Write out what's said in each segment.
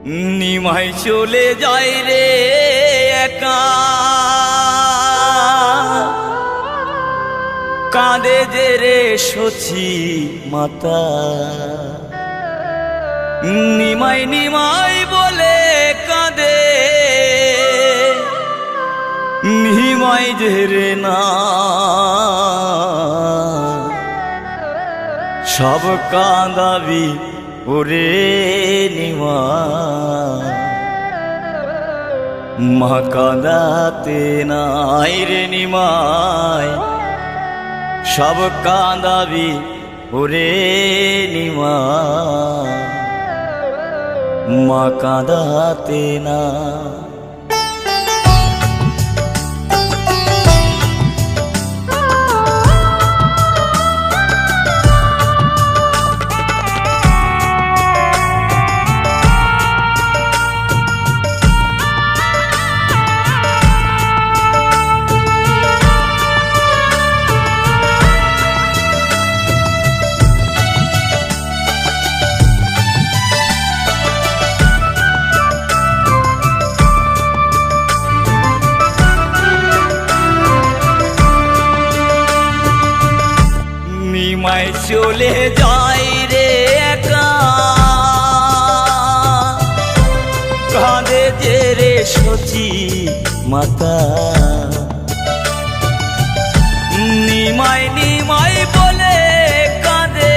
নিমাই চলে যায় রে একা, কাঁদে যে রে সচি মাতা। নিমাই নিমাই বলে কাঁদে, নিমাই যে রে না সব কাঁদাবি ওরে নিমাই। মা কাঁদাতে নাই রে নিমাই, সব কাঁদাবি ওরে নিমাই। মা কাঁদাতে না। নিমাই চলে যায় রে একা, কাঁদে যে রে সচি মাতা। নিমাই নিমাই বলে কাঁদে,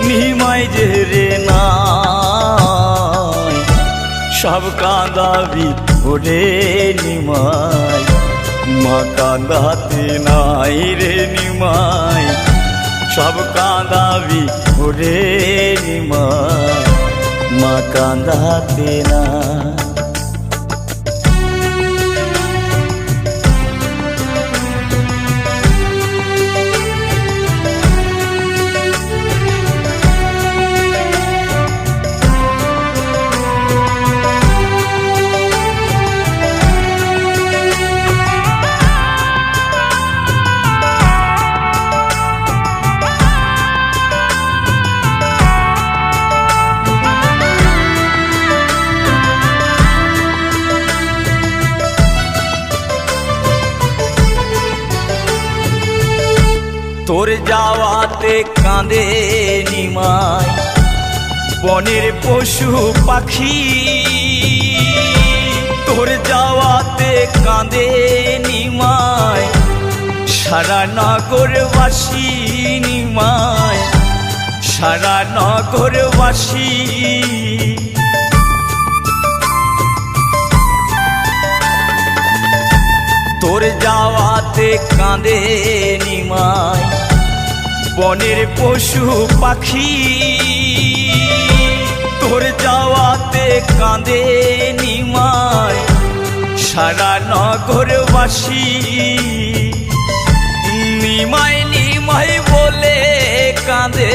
নিমাই যে রে নাই সব কাঁদাবি ওরে নিমাই। মা কাঁদাতে নাই রে নিমাই, সব কাঁদাবি ওরে নিমাই। মা কাঁদাতে না। তোর যাওয়াতে কাঁদে নিমাই বনের পশু পাখি। তোর যাওয়াতে কাঁদে নিমাই সারা নগরবাসী। নিমাই সারা নগরবাসী। তোর যাওয়াতে কাঁদে নিমাই বনের পশু পাখি। তোর যাওয়াতে কাঁদে নিমাই সারা নগরবাসী। নিমাই নিমাই বলে কাঁদে,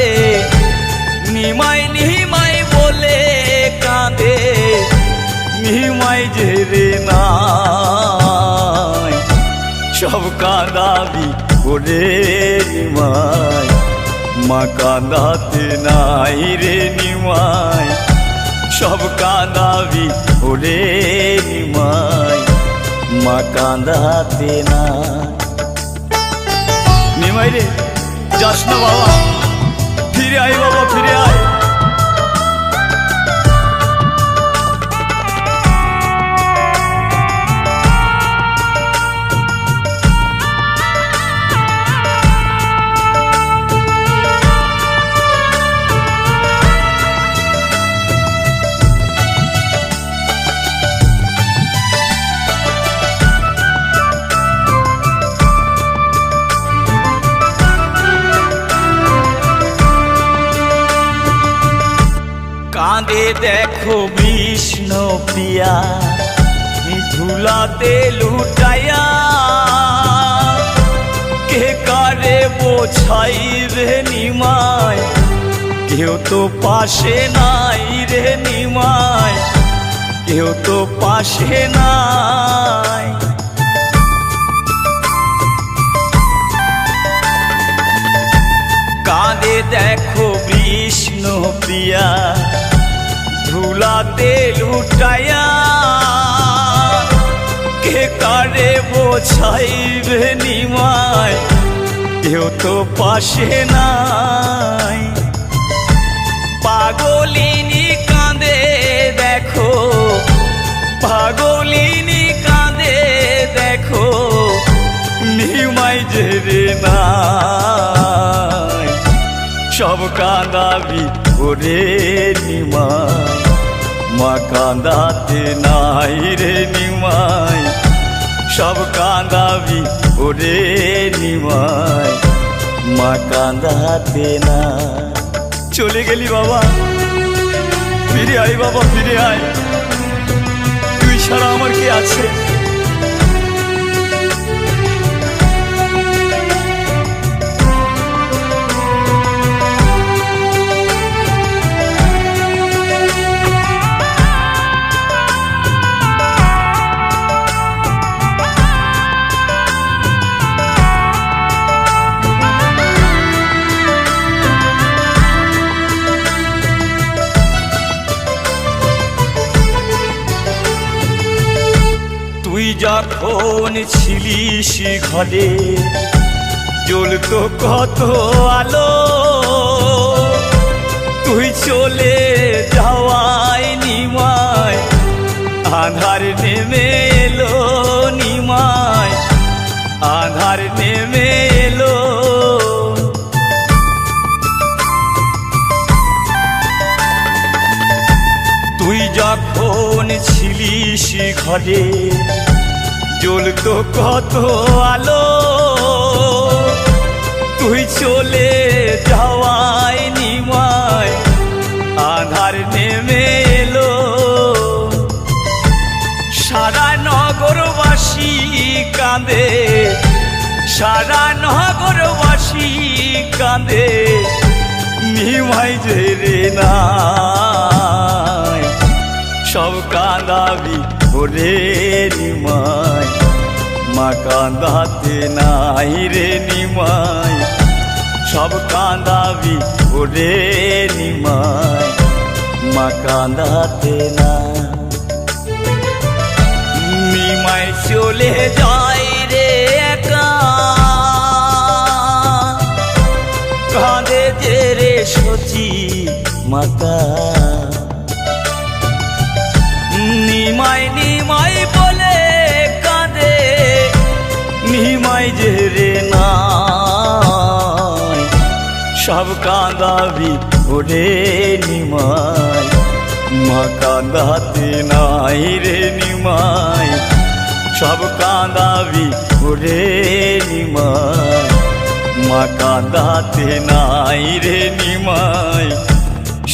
নিমাই নিমাই বলে কাঁদে, নিমাই যে রে নাই সব কাঁদাবি ওরে নিমাই। মা কাঁদাতে নাই রে নিমাই, সব কাঁদাবি ওরে নিমাই। মা কাঁদাতে না। নিমাই রে যাস না বাবা, ফিরে আয় বাবা, ফিরে আয়। কাঁদে দেখো বিষ্ণু প্রিয়া ধুলাতে লুটাইয়া। কে কারে বোঝাইবে নিমাই, কেউ তো পাশে নাই রে নিমাই, কেউ তো পাশে নাই। কাঁদে দেখো বিষ্ণু প্রিয়া ধুলাতে লুটাইয়া কে কারে বোঝাইবে নিমায়, কেউ তো পাশে নাই। পাগলিনী কাঁদে দেখো, পাগলিনী কাঁদে দেখো, নিমাই যে রে নাই। সব কাঁদাবি ওরে নিমাই, মা কাঁদাতে নাই রে নিমাই। সব কাঁদাবি ওরে নিমাই, মা কাঁদাতে না। চলে গেলি বাবা, ফিরে আয় বাবা, ফিরে আয়। তুই ছাড়া আমার কি আছে? তুই যখন ছিলিস ঘরে জ্বলতো কত আলো, তুই চলে যাওয়ায় নিমাই আধার নেমে এলো, নিমাই আধার নেমে এলো। তুই যখন ছিলিস ঘরে জ্বলতো কত আলো, তুই চলে যাওয়ায় নিমাই আধার নেমে এলো। সারা নগরবাসী কাঁদে, সারা নগরবাসী কাঁদে, নিমাই যে রে নাই। সব কাঁদাবি ওরে নিমাই, মা কাঁদাতে নাই রে নিমাই। সব কাঁদাবি ওরে নিমাই, মা কাঁদাতে না। নিমাই চলে যায় রে একা, কাঁদে যে রে সচি মাতা। নিমাই নিমাই বলে কাঁদে, নিমাই যে রে নাই। সব কাঁদাবি ওরে নিমাই, মা কাঁদাতে নাই রে নিমাই। সব কাঁদাবি ওরে নিমাই, মা কাঁদাতে নাই রে নিমাই।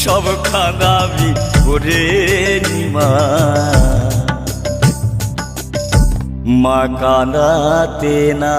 সব কাঁদাবি ওরে নিমাই, মা কাঁদাতে না।